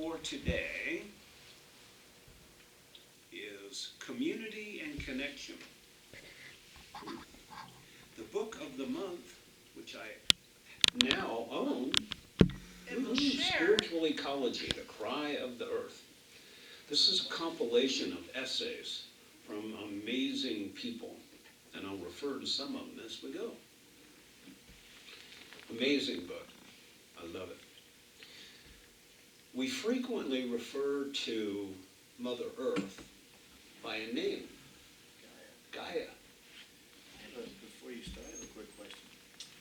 for today is Community and Connection. The book of the month, which I now own, Spiritual Ecology, The Cry of the Earth. This is a compilation of essays from amazing people, and I'll refer to some of them as we go. Amazing book. I love it. We frequently refer to Mother Earth by a name, Gaia. Before you start, I have a quick question.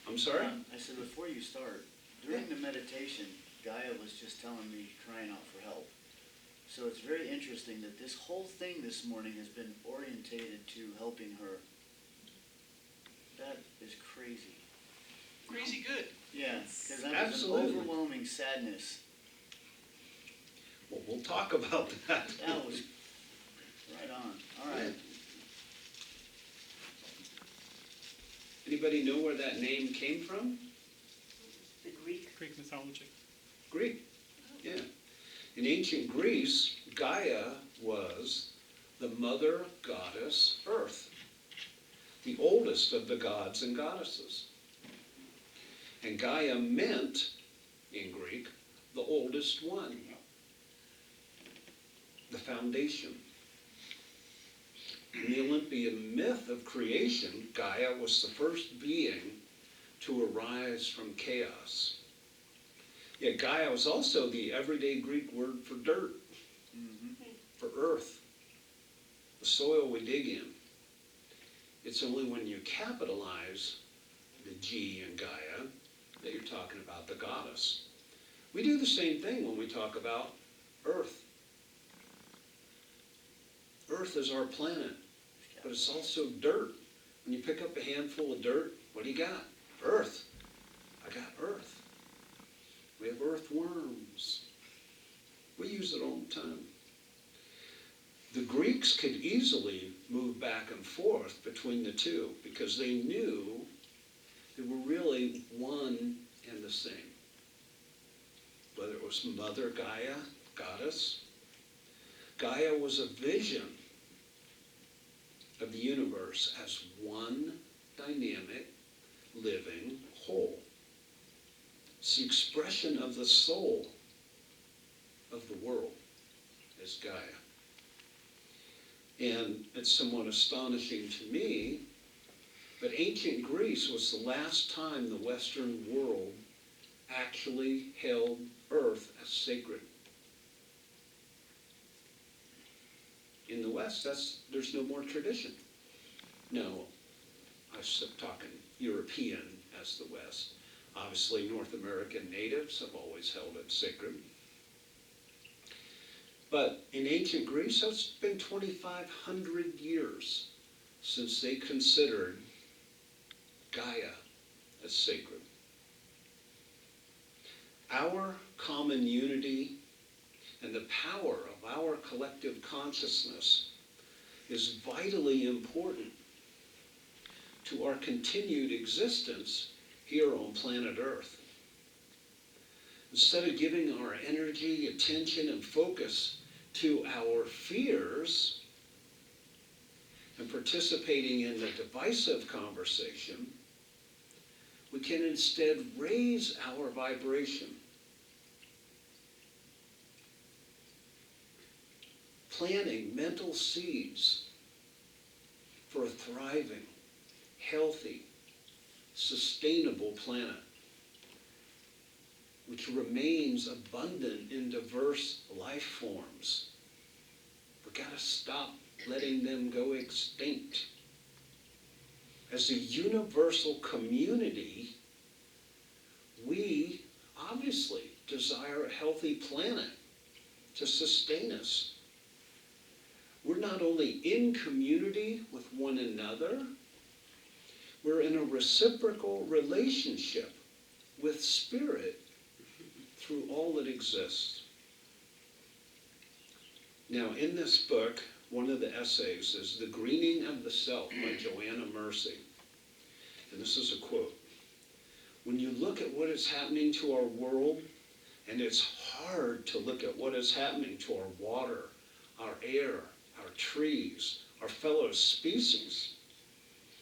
I'm sorry? I said before you start, during the meditation, Gaia was just telling me, crying out for help. So it's very interesting that this whole thing this morning has been orientated to helping her. That is crazy. Crazy good. Yeah, because that was an overwhelming sadness. Well, we'll talk about that. That was right on. All right. Anybody know where that name came from? The Greek mythology. Greek, yeah. In ancient Greece, Gaia was the mother goddess Earth, the oldest of the gods and goddesses. And Gaia meant, in Greek, the oldest one, the foundation. In the Olympian myth of creation, Gaia was the first being to arise from chaos. Yet Gaia was also the everyday Greek word for dirt, for earth, the soil we dig in. It's only when you capitalize the G in Gaia that you're talking about the goddess. We do the same thing when we talk about Earth. Earth is our planet, but it's also dirt. When you pick up a handful of dirt, what do you got? Earth. I got earth. We have earthworms. We use it all the time. The Greeks could easily move back and forth between the two because they knew they were really one and the same. Whether it was Mother Gaia, goddess, Gaia was a vision of the universe as one dynamic, living whole. It's the expression of the soul of the world as Gaia. And it's somewhat astonishing to me, but ancient Greece was the last time the Western world actually held Earth as sacred. In the West, there's no more tradition. No, I'm talking European as the West. Obviously, North American natives have always held it sacred. But in ancient Greece, it's been 2,500 years since they considered Gaia as sacred. Our common unity and the power of our collective consciousness is vitally important to our continued existence here on planet Earth. Instead of giving our energy, attention, and focus to our fears and participating in the divisive conversation, we can instead raise our vibration. Planting mental seeds for a thriving, healthy, sustainable planet, which remains abundant in diverse life forms. We've got to stop letting them go extinct. As a universal community, we obviously desire a healthy planet to sustain us. We're not only in community with one another, we're in a reciprocal relationship with Spirit through all that exists. Now, in this book, one of the essays is The Greening of the Self by Joanna Mercy. And this is a quote. When you look at what is happening to our world, And it's hard to look at what is happening to our water, our air, our trees, our fellow species.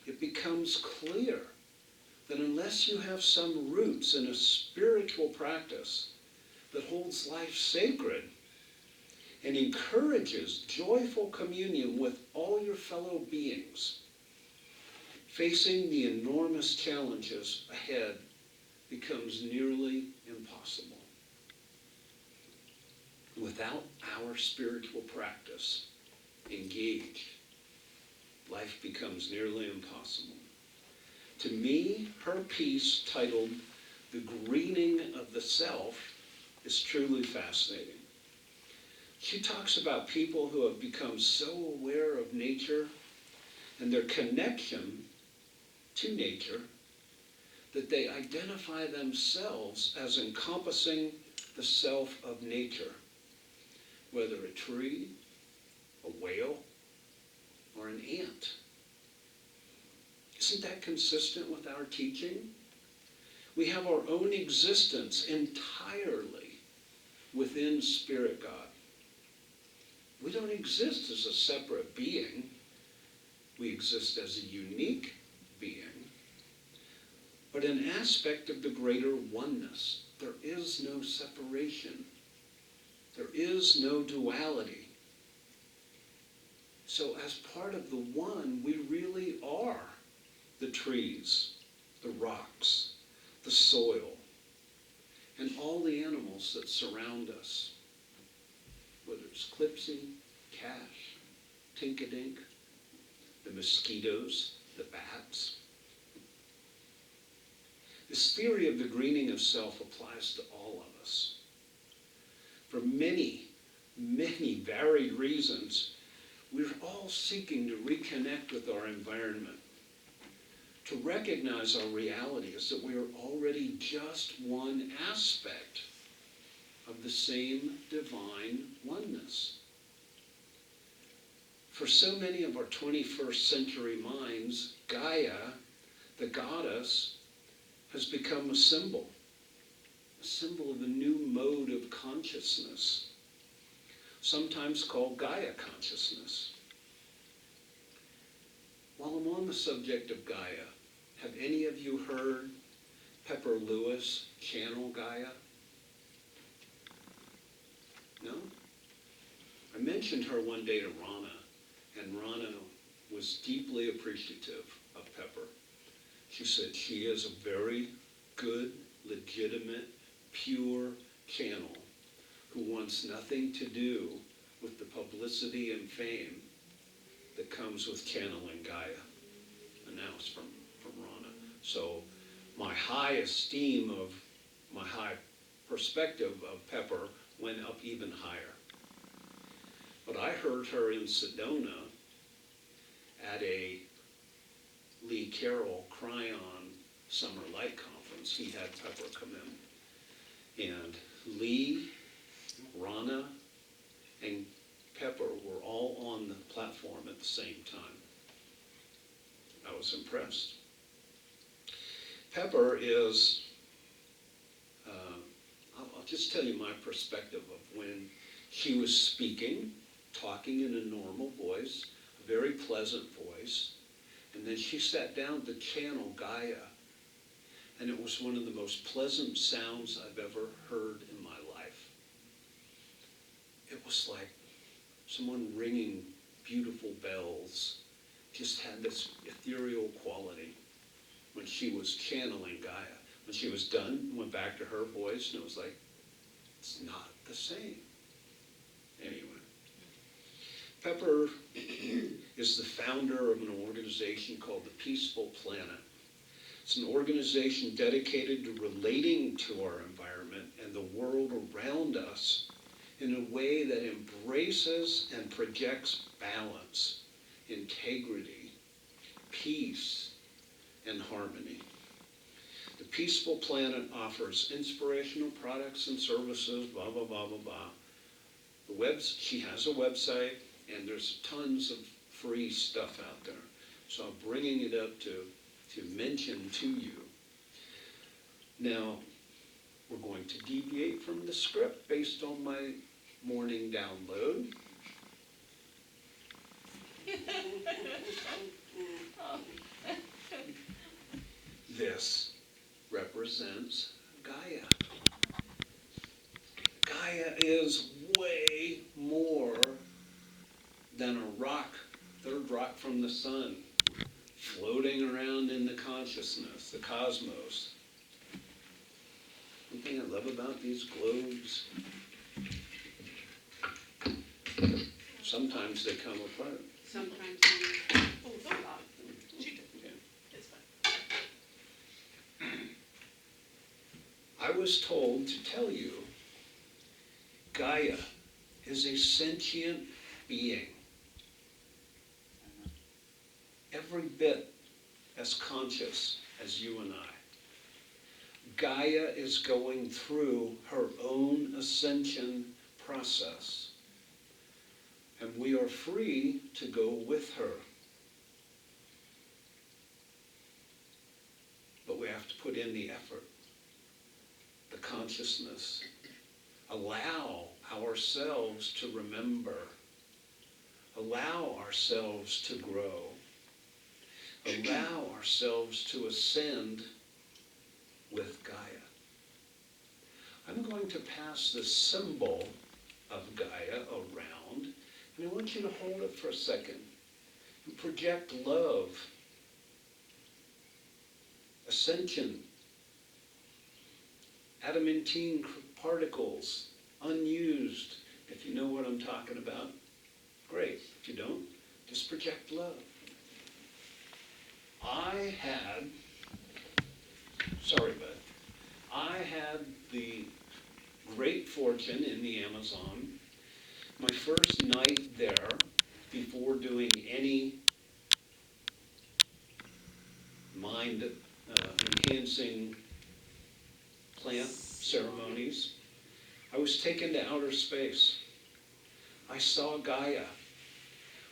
It becomes clear that unless you have some roots in a spiritual practice that holds life sacred and encourages joyful communion with all your fellow beings, facing the enormous challenges ahead becomes nearly impossible. Without our spiritual practice engaged, life becomes nearly impossible. To me, her piece titled The Greening of the Self is truly fascinating. She talks about people who have become so aware of nature and their connection to nature that they identify themselves as encompassing the self of nature, whether a tree, a whale, or an ant. Isn't that consistent with our teaching? We have our own existence entirely within Spirit God. We don't exist as a separate being. We exist as a unique being, but an aspect of the greater oneness. There is no separation. There is no duality. So as part of the one, we really are the trees, the rocks, the soil, and all the animals that surround us, whether it's Clipsy, Cash, Tinkadink, the mosquitoes, the bats. This theory of the greening of self applies to all of us. For many, many varied reasons, we're all seeking to reconnect with our environment, to recognize our reality is that we are already just one aspect of the same divine oneness. For so many of our 21st century minds, Gaia, the goddess, has become a symbol of a new mode of consciousness, sometimes called Gaia consciousness. While I'm on the subject of Gaia, have any of you heard Pepper Lewis channel Gaia? No? I mentioned her one day to Rana, and Rana was deeply appreciative of Pepper. She said she is a very good, legitimate, pure channel who wants nothing to do with the publicity and fame that comes with channeling Gaia. And now it's from Rana. So my high esteem of, my high perspective of Pepper went up even higher. But I heard her in Sedona at a Lee Carroll Cryon Summer Light Conference. He had Pepper come in. And Lee, Rana, and Pepper were all on the platform at the same time. I was impressed. Pepper is, I'll just tell you my perspective of when she was speaking, talking in a normal voice, a very pleasant voice, and then she sat down to channel Gaia, and it was one of the most pleasant sounds I've ever heard in my life. It was like someone ringing beautiful bells, just had this ethereal quality when she was channeling Gaia. When she was done, went back to her voice, and it was like, it's not the same. Anyway, Pepper is the founder of an organization called the Peaceful Planet. It's an organization dedicated to relating to our environment and the world around us in a way that embraces and projects balance, integrity, peace, and harmony. The Peaceful Planet offers inspirational products and services, blah, blah, blah, blah, blah. She has a website, and there's tons of free stuff out there. So I'm bringing it up to mention to you. Now, We're going to deviate from the script based on my morning download. This represents Gaia. Gaia is way more than a rock, third rock from the sun, floating around in the consciousness, the cosmos. One thing I love about these globes, sometimes they come apart. Sometimes stop. She did. Yeah. It's fine. I was told to tell you, Gaia is a sentient being, every bit as conscious as you and I. Gaia is going through her own ascension process, and we are free to go with her. But we have to put in the effort, the consciousness. Allow ourselves to remember. Allow ourselves to grow. Allow ourselves to ascend with Gaia. I'm going to pass the symbol of Gaia around, and I want you to hold it for a second and project love, ascension, adamantine particles, unused. If you know what I'm talking about, great. If you don't, just project love. I had the great fortune in the Amazon, my first night there, before doing any mind-enhancing plant ceremonies, I was taken to outer space. I saw Gaia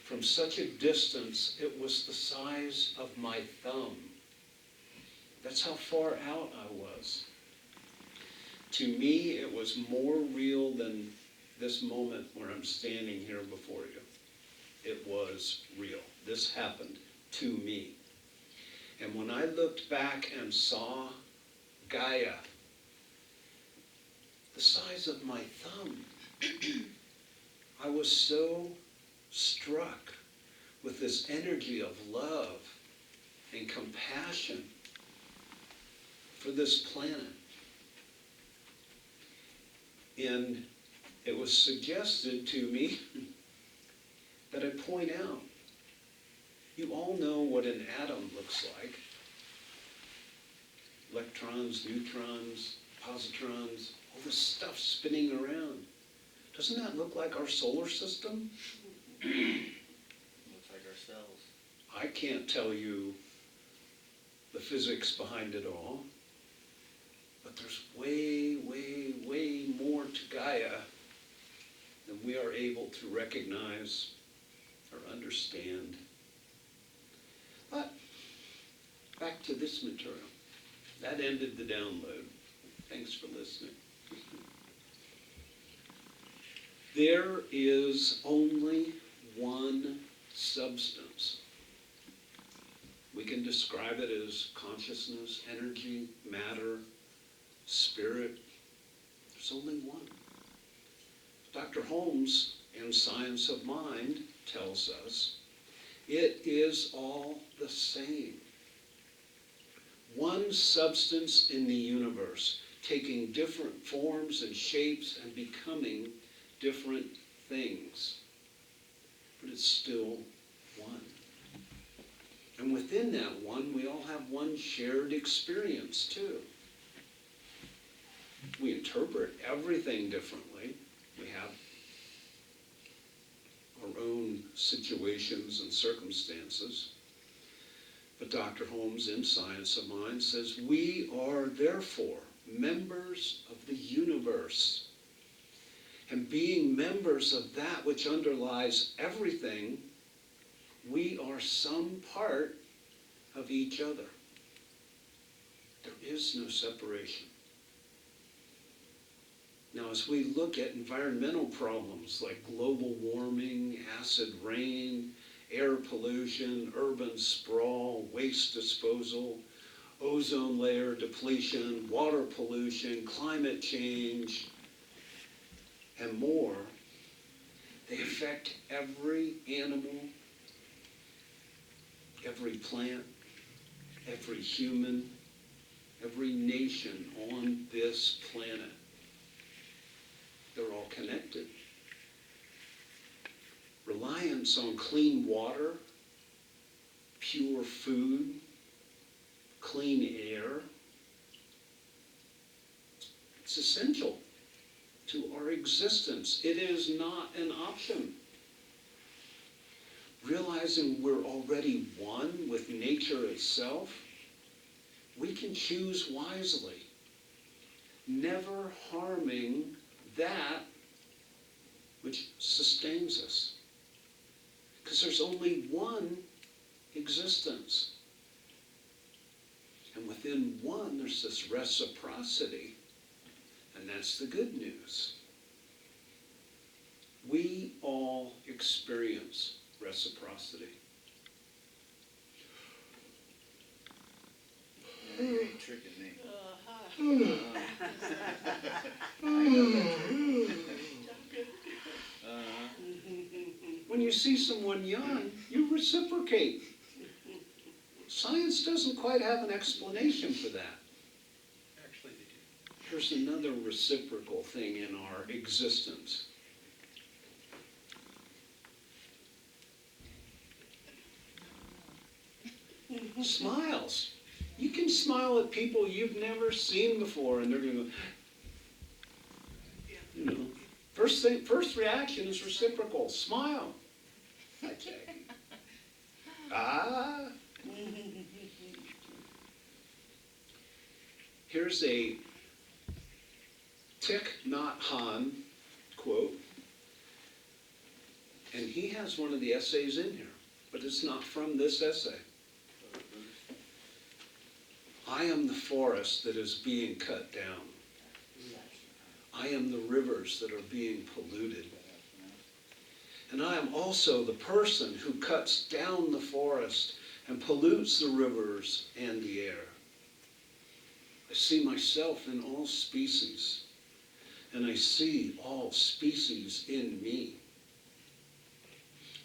from such a distance, it was the size of my thumb. That's how far out I was. To me, it was more real than this moment where I'm standing here before you. It was real. This happened to me. And when I looked back and saw Gaia, the size of my thumb, I was so struck with this energy of love and compassion for this planet. And it was suggested to me that I point out, you all know what an atom looks like. Electrons, neutrons, positrons, all this stuff spinning around. Doesn't that look like our solar system? Looks like ourselves. I can't tell you the physics behind it all, but there's way, way, way more to Gaia than we are able to recognize or understand. But back to this material. That ended the download. Thanks for listening. There is only one substance. We can describe it as consciousness, energy, matter, spirit. There's only one. Dr. Holmes, in Science of Mind, tells us it is all the same. One substance in the universe, taking different forms and shapes and becoming different things. But it's still one. And within that one, we all have one shared experience too. We interpret everything differently. We have our own situations and circumstances. But Dr. Holmes in Science of Mind says, we are therefore members of the universe. And being members of that which underlies everything, we are some part of each other. There is no separation. Now, as we look at environmental problems like global warming, acid rain, air pollution, urban sprawl, waste disposal, ozone layer depletion, water pollution, climate change, and more, they affect every animal, every plant, every human, every nation on this planet. They're all connected. Reliance on clean water, pure food, clean air, it's essential to our existence. It is not an option. Realizing we're already one with nature itself, we can choose wisely, never harming that which sustains us. Because there's only one existence. And within one, there's this reciprocity. And that's the good news. We all experience reciprocity. Yeah, you ain't tricking me. I know When you see someone yawn, you reciprocate. Science doesn't quite have an explanation for that. Actually, they do. Here's another reciprocal thing in our existence. Smiles. You can smile at people you've never seen before, and they're going to go, you know. First reaction is reciprocal. Smile. Hi, Jackie. Ah. Here's a Thich Nhat Hanh quote, and he has one of the essays in here, but it's not from this essay. I am the forest that is being cut down. I am the rivers that are being polluted. And I am also the person who cuts down the forest and pollutes the rivers and the air. I see myself in all species, and I see all species in me.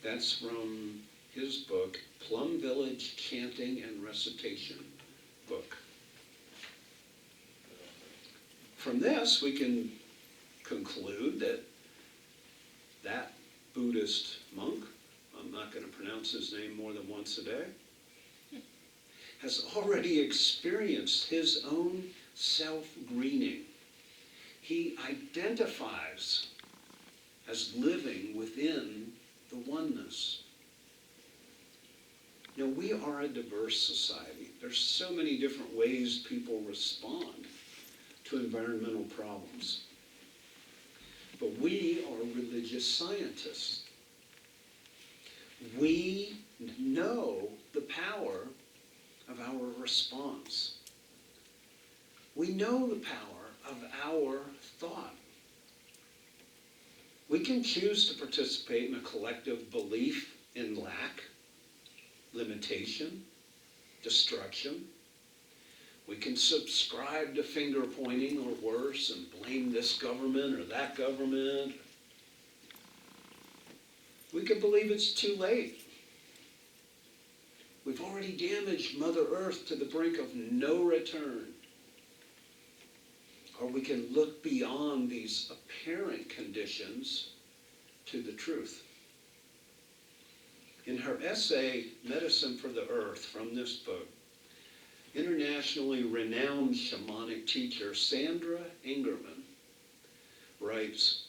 That's from his book, Plum Village Chanting and Recitation book. From this, we can conclude that that Buddhist monk, I'm not going to pronounce his name more than once a day, has already experienced his own self-greening. He identifies as living within the oneness. Now, we are a diverse society. There's so many different ways people respond to environmental problems. But we are religious scientists. We know the power of our response. We know the power of our thought. We can choose to participate in a collective belief in lack, limitation, destruction. We can subscribe to finger pointing or worse and blame this government or that government. We can believe it's too late. We've already damaged Mother Earth to the brink of no return. Or we can look beyond these apparent conditions to the truth. In her essay, Medicine for the Earth, from this book, internationally renowned shamanic teacher Sandra Ingerman writes,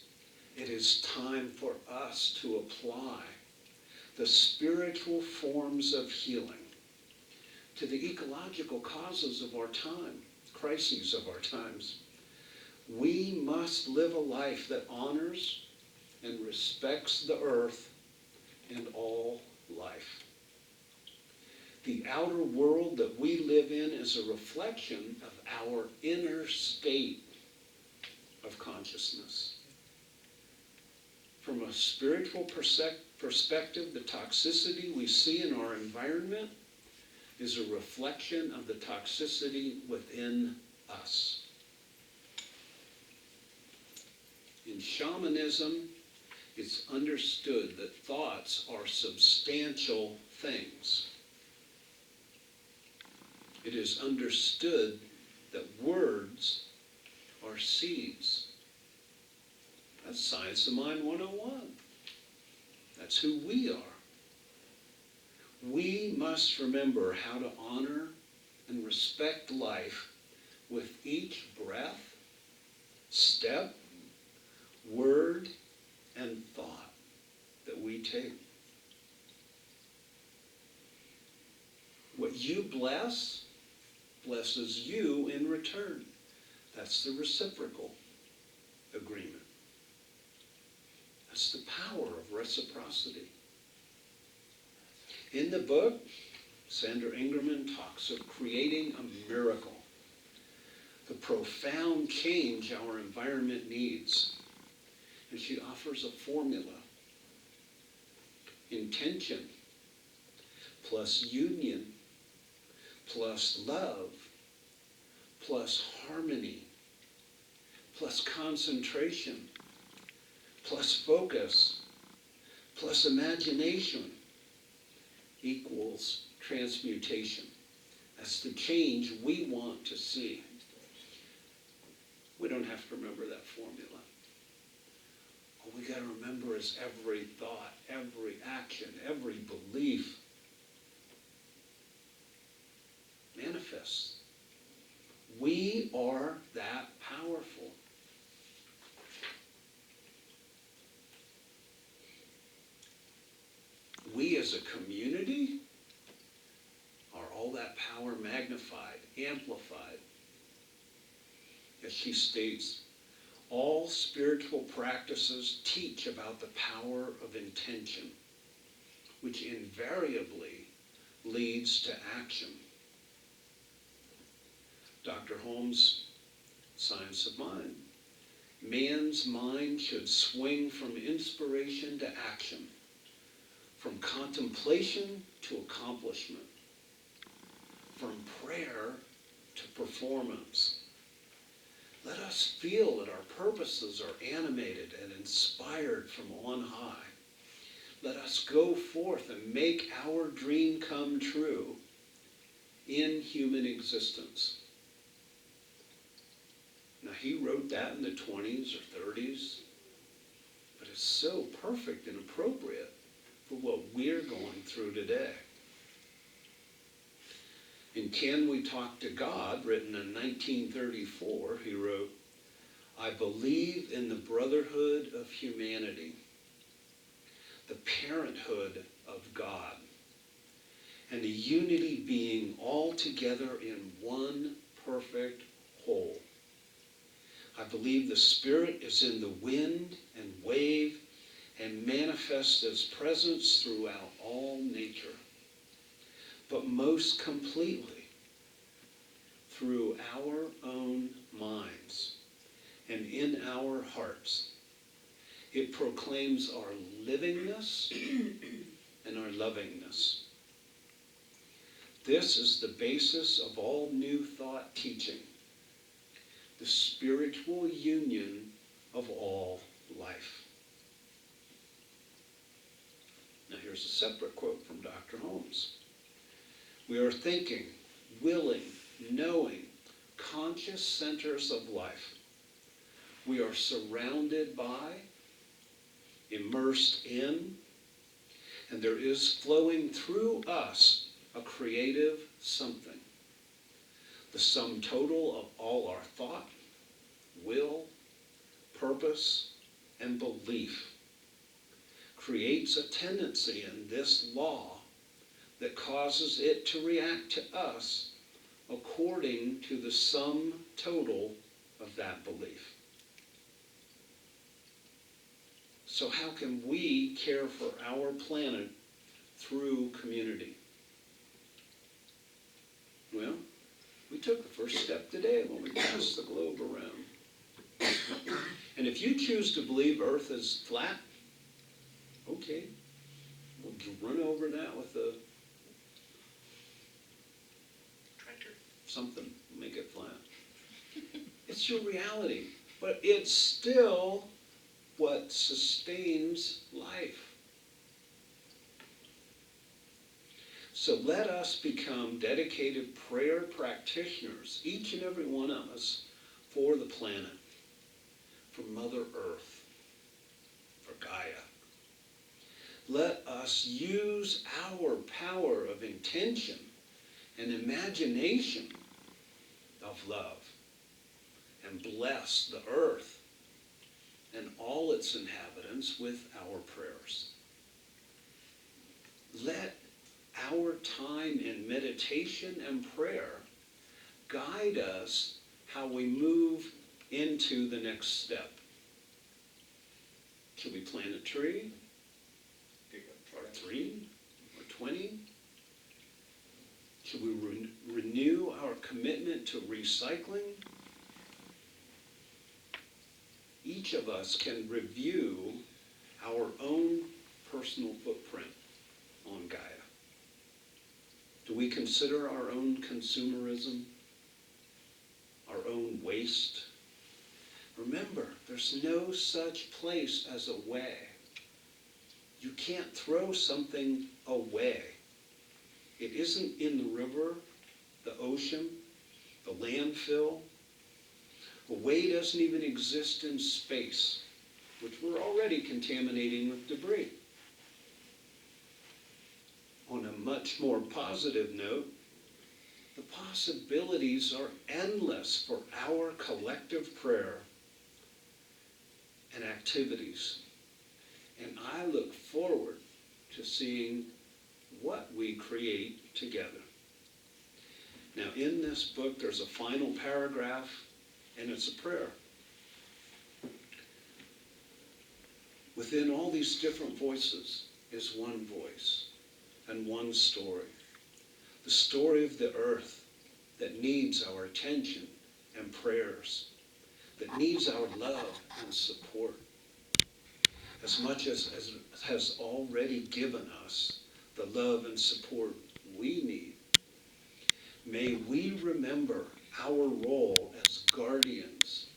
"It is time for us to apply the spiritual forms of healing to the ecological causes of our time, crises of our times. We must live a life that honors and respects the earth and all life. The outer world that we live in is a reflection of our inner state. of consciousness. From a spiritual perspective, the toxicity we see in our environment is a reflection of the toxicity within us. In shamanism, it's understood that thoughts are substantial things. It is understood that words are seeds. That's Science of Mind 101. That's who we are. We must remember how to honor and respect life with each breath, step, word, and thought that we take. What you bless, blesses you in return. That's the reciprocal agreement. That's the power of reciprocity. In the book, Sandra Ingerman talks of creating a miracle, the profound change our environment needs. And she offers a formula. Intention plus union plus love plus harmony plus concentration plus focus plus imagination equals transmutation. That's the change we want to see. We don't have to remember that formula. All we got to remember is every thought, every action, every belief manifests. We are that powerful. We as a community are all that power magnified, amplified. As she states, all spiritual practices teach about the power of intention, which invariably leads to action. Dr. Holmes' Science of Mind. Man's mind should swing from inspiration to action, from contemplation to accomplishment, from prayer to performance. Let us feel that our purposes are animated and inspired from on high. Let us go forth and make our dream come true in human existence. Now, he wrote that in the 20s or 30s, but it's so perfect and appropriate for what we're going through today. In Can We Talk to God, written in 1934, he wrote, I believe in the brotherhood of humanity, the parenthood of God, and the unity being all together in one perfect whole. I believe the Spirit is in the wind and wave and manifests its presence throughout all nature, but most completely through our own minds and in our hearts. It proclaims our livingness and our lovingness. This is the basis of all New Thought teaching, the spiritual union of all life. Now here's a separate quote from Dr. Holmes. We are thinking, willing, knowing, conscious centers of life. We are surrounded by, immersed in, and there is flowing through us a creative something. The sum total of all our thought, will, purpose, and belief creates a tendency in this law that causes it to react to us according to the sum total of that belief. So how can we care for our planet through community? Well, we took the first step today when we passed the globe around. And if you choose to believe Earth is flat, okay, we'll run over that with a Tractor. something, make it flat. It's your reality, but it's still what sustains life. So let us become dedicated prayer practitioners, each and every one of us, for the planet, for Mother Earth, for Gaia. Let us use our power of intention and imagination of love and bless the earth and all its inhabitants with our prayers. Let our time in meditation and prayer guide us how we move into the next step. Should we plant a tree? Or 3? Or 20? Should we renew our commitment to recycling? Each of us can review our own personal footprint on Gaia. Do we consider our own consumerism, our own waste? Remember, there's no such place as a way. You can't throw something away. It isn't in the river, the ocean, the landfill. A way doesn't even exist in space, which we're already contaminating with debris. On a much more positive note, the possibilities are endless for our collective prayer and activities. And I look forward to seeing what we create together. Now, in this book, there's a final paragraph, and it's a prayer. Within all these different voices is one voice and one story. The story of the earth that needs our attention and prayers, that needs our love and support, as much as has already given us the love and support we need. May we remember our role as guardians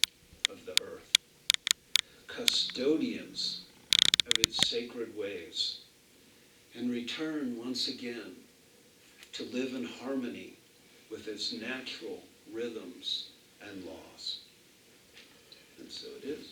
of the earth, custodians of its sacred ways, and return once again to live in harmony with its natural rhythms and laws. And so it is.